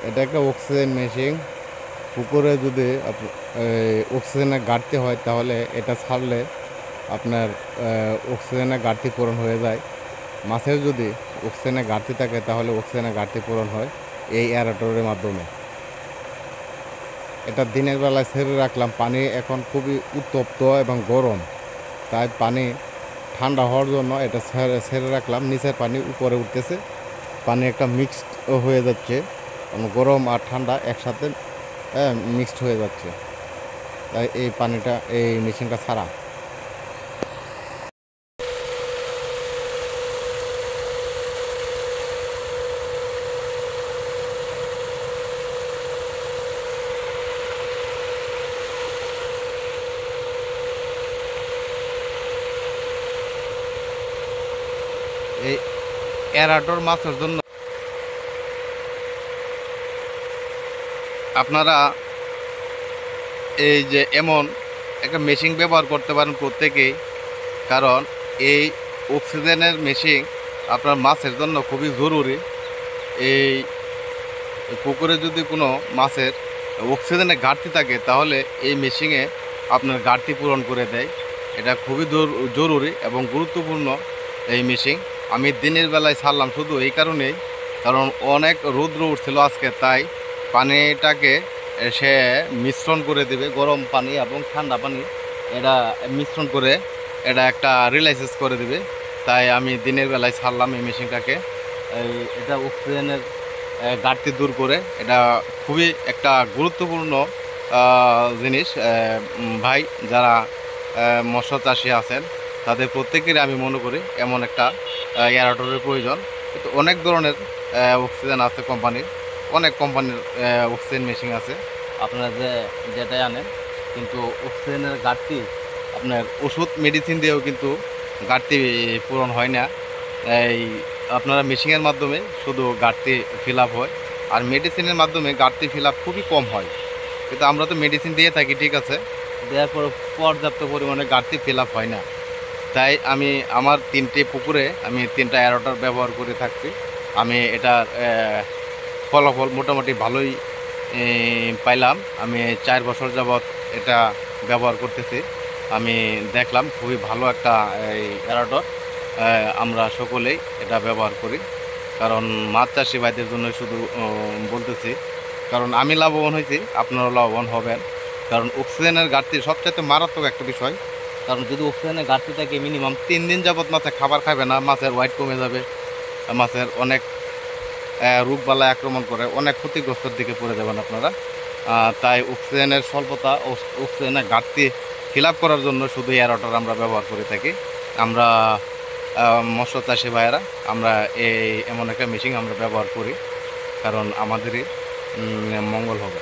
এটা একটা oxygen machine. পুকুরে যদি অক্সিজেনের ঘাটতি হয় তাহলে এটা ছাড়লে আপনার অক্সিজেনের ঘাটতি পূরণ হয়ে যায়। মাছের যদি অক্সিজেনের ঘাটতি থাকে তাহলে অক্সিজেনের ঘাটতি পূরণ হয় এই এয়ারেটরের মাধ্যমে। এটা দিনের বেলায় ছেড়ে রাখলাম, পানি এখন খুবই উত্তপ্ত এবং গরম, তাই পানি ঠান্ডা হওয়ার জন্য এটা ছেড়ে রাখলাম। নিচের পানি উপরে উঠতেছে, পানি একটা মিক্সড হয়ে যাচ্ছে, গরম আর ঠান্ডা একসাথে মিক্সড হয়ে যাচ্ছে, তাই এই পানিটা এই মেশিনটা ছাড়া। এই এরাডোর মাছের জন্য আপনারা এই যে এমন একটা মেশিন ব্যবহার করতে পারেন প্রত্যেকেই, কারণ এই অক্সিজেনের মেশিন আপনার মাছের জন্য খুবই জরুরি। এই পুকুরে যদি কোনো মাছের অক্সিজেনের ঘাটতি থাকে তাহলে এই মেশিনে আপনার ঘাটতি পূরণ করে দেয়। এটা খুবই জরুরি এবং গুরুত্বপূর্ণ এই মেশিন। আমি দিনের বেলায় ছাড়লাম শুধু এই কারণেই, কারণ অনেক রৌদ্র উঠছিল আজকে, তাই পানিটাকে সে মিশ্রণ করে দেবে, গরম পানি এবং ঠান্ডা পানি এটা মিশ্রণ করে এটা একটা রিলাইসেস করে দেবে। তাই আমি দিনের বেলায় ছাড়লাম এই মেশিনটাকে। এটা অক্সিজেনের ঘাটতি দূর করে, এটা খুবই একটা গুরুত্বপূর্ণ জিনিস। ভাই যারা মৎস্য চাষি আছেন তাদের প্রত্যেকেরই আমি মনে করি এমন একটা এয়ারেটরের প্রয়োজন। কিন্তু অনেক ধরনের অক্সিজেন আছে কোম্পানির, অনেক কোম্পানির অক্সিজেন মেশিন আছে আপনারা যেটাই আনেন, কিন্তু অক্সিজেনের ঘাটতি আপনার ওষুধ মেডিসিন দিয়েও কিন্তু ঘাটতি পূরণ হয় না। এই আপনারা মেশিনের মাধ্যমে শুধু ঘাটতি ফিল আপ হয়, আর মেডিসিনের মাধ্যমে ঘাটতি ফিল আপ খুবই কম হয়। কিন্তু আমরা তো মেডিসিন দিয়ে থাকি, ঠিক আছে, দেওয়ার পর পর্যাপ্ত পরিমাণে ঘাটতি ফিল আপ হয় না। তাই আমি আমার 3টে পুকুরে আমি 3টা এয়ারেটর ব্যবহার করে থাকছি। আমি এটার ফলাফল মোটামুটি ভালোই পাইলাম। আমি 4 বছর যাবৎ এটা ব্যবহার করতেছি। আমি দেখলাম খুবই ভালো একটা এই এয়ারেটর। আমরা সকলেই এটা ব্যবহার করি, কারণ মাছ চাষি ভাইদের জন্য শুধু বলতেছি, কারণ আমি লাভবান হয়েছি, আপনারাও লাভবান হবেন। কারণ অক্সিজেনের ঘাটতি সবচাইতে মারাত্মক একটা বিষয়। কারণ যদি অক্সিজেনের ঘাটতি থাকে মিনিমাম 3 দিন যাবৎ মাছে খাবার খাবে না, মাছের ওয়েট কমে যাবে, মাছের অনেক রোগবালাই আক্রমণ করে, অনেক ক্ষতিগ্রস্তর দিকে পড়ে যাবেন আপনারা। তাই অক্সিজেনের স্বল্পতা ও অক্সিজেনের ঘাটতি ফিল আপ করার জন্য শুধু এয়ারেটর আমরা ব্যবহার করে থাকি। আমরা মৎস্য চাষি ভাইয়েরা আমরা এমন একটা মেশিন আমরা ব্যবহার করি, কারণ আমাদেরই মঙ্গল হবে।